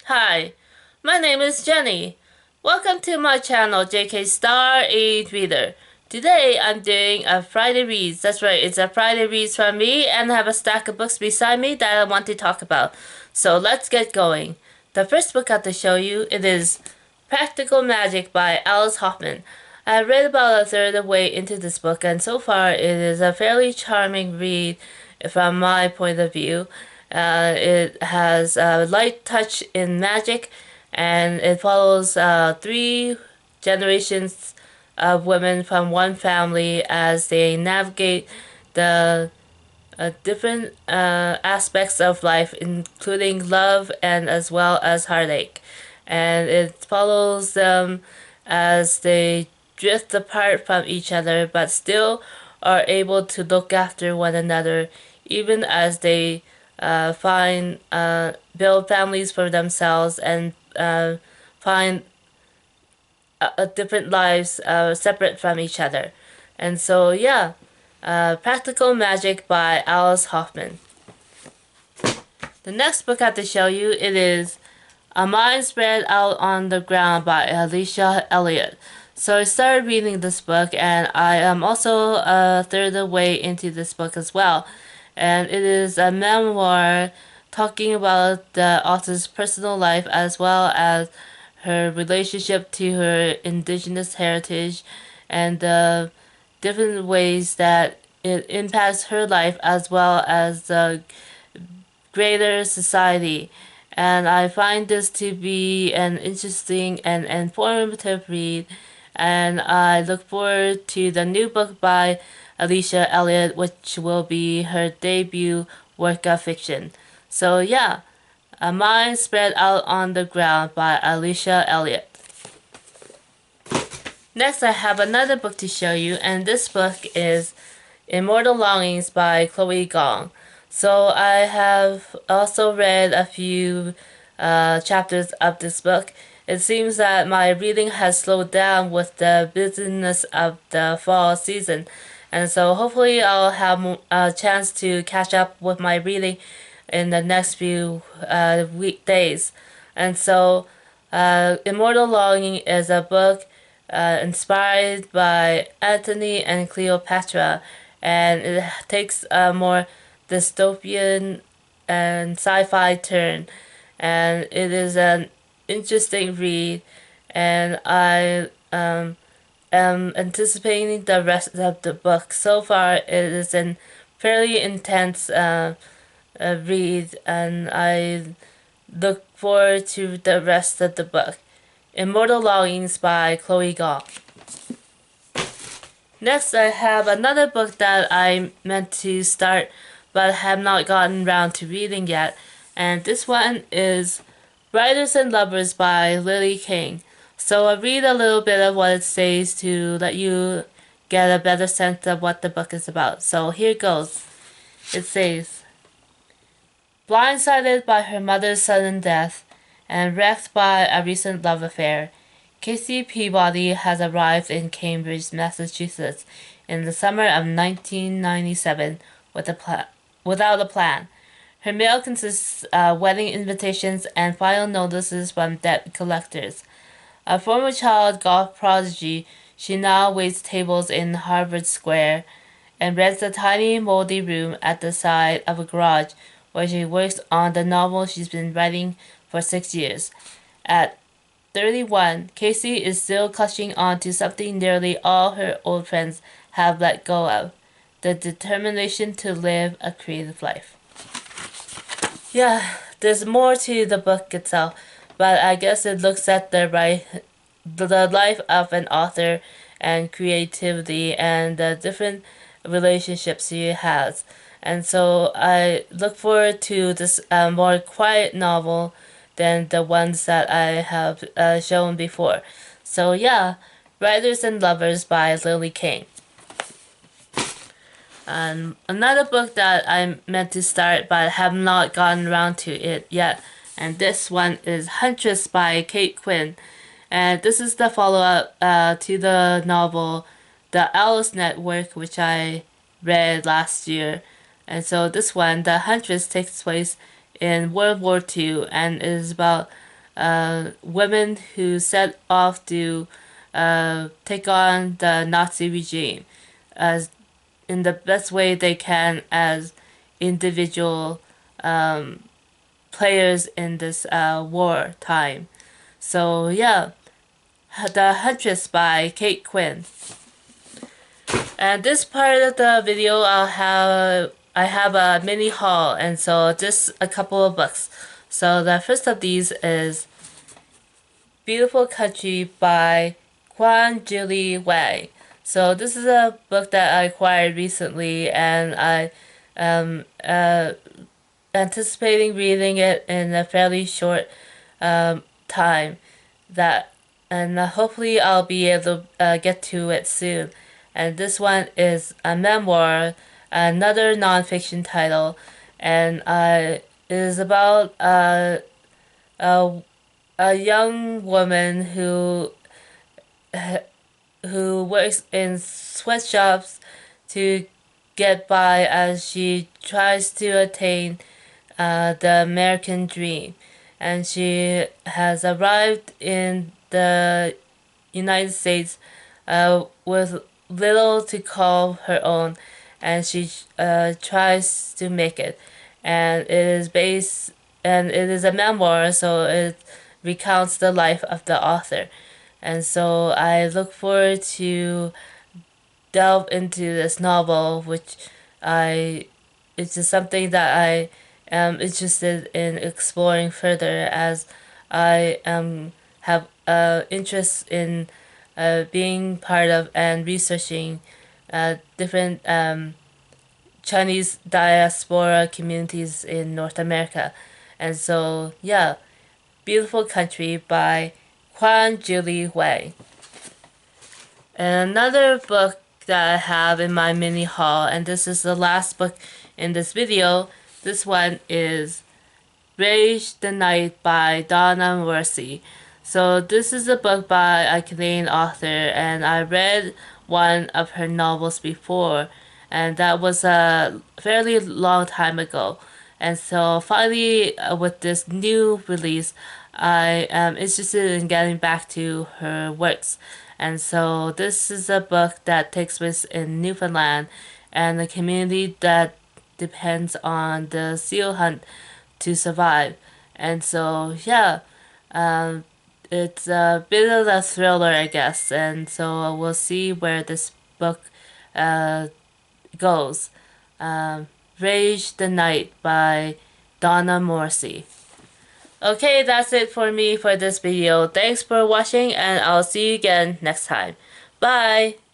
Hi, my name is Jenny. Welcome to my channel, JK Star 8 Reader. Today I'm doing a Friday Reads. That's right, it's a Friday Reads from me, and I have a stack of books beside me that I want to talk about. So let's get going. The first book I have to show you, it is Practical Magic by Alice Hoffman. I read about a third of the way into this book, and so far it is a fairly charming read from my point of view. It has a light touch in magic, and it follows three generations of women from one family as they navigate the different aspects of life, including love and as well as heartache. And it follows them as they drift apart from each other, but still are able to look after one another, even as they build families for themselves and find different lives separate from each other. And so, yeah, Practical Magic by Alice Hoffman. The next book I have to show you, it is A Mind Spread Out on the Ground by Alicia Elliott. So I started reading this book, and I am also a third of the way into this book as well. And it is a memoir talking about the author's personal life as well as her relationship to her indigenous heritage and the different ways that it impacts her life as well as the greater society. And I find this to be an interesting and informative read, and I look forward to the new book by Alicia Elliott, which will be her debut work of fiction. So yeah, A Mind Spread Out on the Ground by Alicia Elliott. Next, I have another book to show you, and this book is Immortal Longings by Gong. So I have also read a few chapters of this book. It seems that my reading has slowed down with the busyness of the fall season, and so hopefully I'll have a chance to catch up with my reading in the next few weekdays. And so Immortal Longing is a book inspired by Antony and Cleopatra, and it takes a more dystopian and sci-fi turn, and it is an interesting read, and I am anticipating the rest of the book. So far it is a fairly intense read, and I look forward to the rest of the book. Immortal Longings by Gong. Next, I have another book that I meant to start but have not gotten around to reading yet, and this one is Writers and Lovers by Lily King. So I'll read a little bit of what it says to let you get a better sense of what the book is about. So here goes. It says, blindsided by her mother's sudden death and wrecked by a recent love affair, Casey Peabody has arrived in Cambridge, Massachusetts in the summer of 1997 without a plan. Her mail consists of wedding invitations and final notices from debt collectors. A former child golf prodigy, she now waits tables in Harvard Square and rents a tiny moldy room at the side of a garage where she works on the novel she's been writing for 6 years. At 31, Casey is still clutching on to something nearly all her old friends have let go of: the determination to live a creative life. Yeah, there's more to the book itself, but I guess it looks at the life of an author and creativity and the different relationships he has. And so I look forward to this more quiet novel than the ones that I have shown before. So yeah, Writers and Lovers by Lily King. Another book that I meant to start but have not gotten around to it yet, and this one is Huntress by Kate Quinn. And this is the follow-up to the novel The Alice Network, which I read last year. And so this one, The Huntress, takes place in World War II and is about women who set off to take on the Nazi regime as in the best way they can as individual players in this war time. So yeah, The Huntress by Kate Quinn. And this part of the video I have a mini haul, and so just a couple of books. So the first of these is Beautiful Country by Wang. So this is a book that I acquired recently, and I am anticipating reading it in a fairly short time. And hopefully I'll be able to get to it soon. And this one is a memoir, another nonfiction title, and it is about a young woman who works in sweatshops to get by as she tries to attain the American dream. And she has arrived in the United States with little to call her own, and she tries to make it. And it is a memoir, so it recounts the life of the author. And so I look forward to delve into this novel, which it's just something that I am interested in exploring further, as I have interest in being part of and researching different Chinese diaspora communities in North America. And so, yeah, Beautiful Country by Wang. And another book that I have in my mini haul, and this is the last book in this video. This one is Rage the Night by Donna Morrissey. So this is a book by a Canadian author, and I read one of her novels before, and that was a fairly long time ago. And so finally, with this new release, I am interested in getting back to her works. And so this is a book that takes place in Newfoundland, and a community that depends on the seal hunt to survive. And so, yeah, it's a bit of a thriller, I guess. And so we'll see where this book goes. Rage the Night by Donna Morrissey. Okay, that's it for me for this video. Thanks for watching, and I'll see you again next time. Bye!